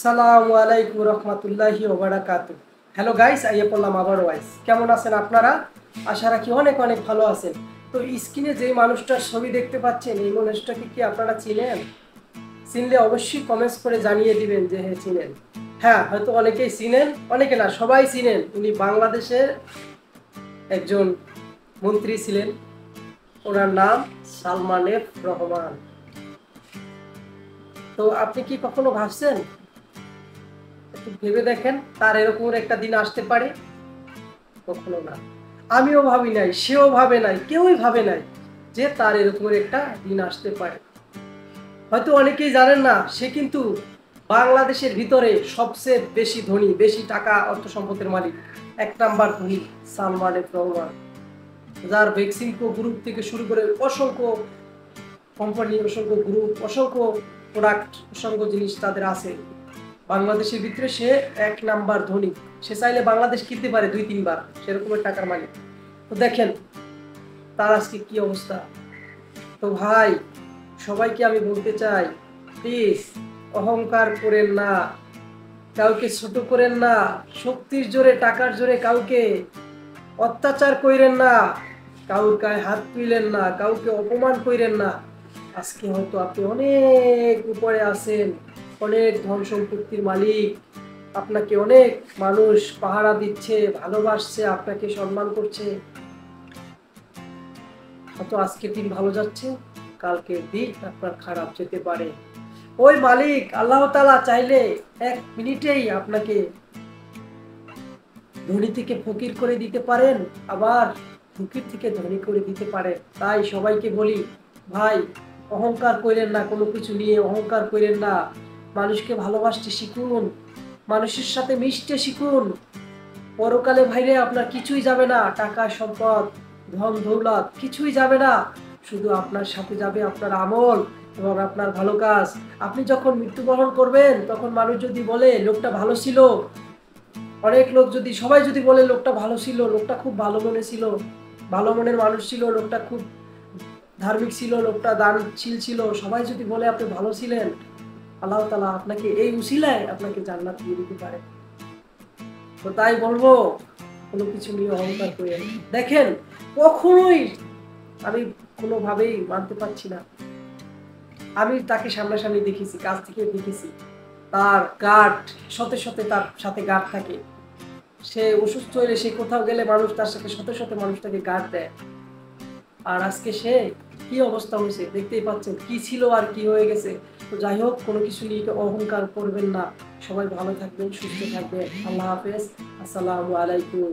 আসসালামু আলাইকুম রহমতুল্লাহি ওয়া বারাকাতুহু। হ্যালো গাইস, আইয়া পড়লাম আবার ওয়াইস। কেমন আছেন আপনারা? আশা রাখি অনেক অনেক ভালো আছেন। তো স্ক্রিনে যে মানুষটার ছবি দেখতে পাচ্ছেন, এই মানুষটাকে কি আপনারা চিনেন? চিনলে অবশ্যই কমেন্টস করে জানিয়ে দিবেন যে হ্যাঁ চিনেন। হ্যাঁ, হয়তো অনেকেই চিনেন, অনেকে না, সবাই চিনেন। উনি বাংলাদেশের একজন মন্ত্রী ছিলেন। ওনার নাম সালমান এফ রহমান। তো আপনি কি কখনো ভাবছেন, একটু ভেবে দেখেন, তার এরকম একটা দিন আসতে পারে? কখনো না। আমিও ভাবি নাই, সেও ভাবে নাই, কেউই ভাবে নাই যে তার এরকম একটা দিন আসতে পারে। হয়তো অনেকেই জানেন না, সে কিন্তু বাংলাদেশের ভিতরে সবচেয়ে বেশি ধনী, বেশি টাকা অর্থ সম্পদের মালিক, 1 নাম্বার ধনী সালমান এফ রহমান। যার ভ্যাকসিনকো গ্রুপ থেকে শুরু করে অসংখ্য কোম্পানি, অসংখ্য গ্রুপ, অসংখ্য প্রোডাক্ট, অসংখ্য জিনিস তাদের আছে। বাংলাদেশের ভিতরে সে 1 নাম্বার ধনী। সে চাইলে বাংলাদেশ কিনতে পারে 2-3 বার, সেরকমের টাকার মালিক। তো দেখেন তার আজকে কি অবস্থা। তো ভাই, সবাইকে আমি বলতে চাই, প্লিজ অহংকার করেন না, কাউকে ছোট করেন না, শক্তির জোরে, টাকার জোরে কাউকে অত্যাচার কইরেন না, কাউর গায়ে হাত তুইলেন না, কাউকে অপমান কইরেন না। আজকে হয়তো আপনি অনেক উপরে আছেন, অনেক ধন সম্পত্তির মালিক, আপনাকে অনেক মানুষ পাহারা দিচ্ছে, ভালোবাসছে, আপনাকে সম্মান করছে। হয়তো আজকের দিন ভালো যাচ্ছে, কালকের দিন আপনার খারাপ যেতে পারে। ওই মালিক আল্লাহ তাআলা চাইলে 1 মিনিটেই আপনাকে ধনী থেকে ফকির করে দিতে পারেন, আবার ফকির থেকে ধনী করে দিতে পারেন। তাই সবাইকে বলি, ভাই অহংকার করেন না, কোনো কিছু নিয়ে অহংকার করেন না। মানুষকে ভালোবাসতে শিখুন, মানুষের সাথে মিশতে শিখুন। পরকালে ভাইরে আপনার কিছুই যাবে না, টাকা সম্পদ ধন দৌলত কিছুই যাবে না। শুধু আপনার সাথে যাবে আপনার আমল এবং আপনার ভালো কাজ। আপনি যখন মৃত্যুবরণ করবেন, তখন মানুষ যদি বলে লোকটা ভালো ছিল, অনেক লোক যদি, সবাই যদি বলে লোকটা ভালো ছিল, লোকটা খুব ভালো মনে ছিল, ভালো মনের মানুষ ছিল, লোকটা খুব ধার্মিক ছিল, লোকটা দানশীল ছিল, সবাই যদি বলে আপনি ভালো ছিলেন, আল্লাহ তাআলা আপনাকে এই উসিলায় আপনাকে জান্নাত দিয়ে দিতে পারে। তো তাই বলবো, কোনো কিছু নিয়ে অহংকার করে দেখেন, কখনোই আমি কোনোভাবেই মানতে পারছি না। আমি তাকে সামনাসামনি দেখেছি, কাছ থেকে দেখেছি, তার গার্ড শত শতে, তার সাথে গার্ড থাকে। সে অসুস্থ হলে, সে কোথাও গেলে মানুষ তার সাথে শত শত মানুষ তাকে গার্ড দেয়। আর আজকে সে কি অবস্থা হয়েছে দেখতেই পাচ্ছেন, কি ছিল আর কি হয়ে গেছে। তো যাই হোক, কোনো কিছু নিয়ে অহংকার করবেন না। সবাই ভালো থাকবেন, সুস্থ থাকবেন। আল্লাহ হাফেজ। আসসালামু আলাইকুম।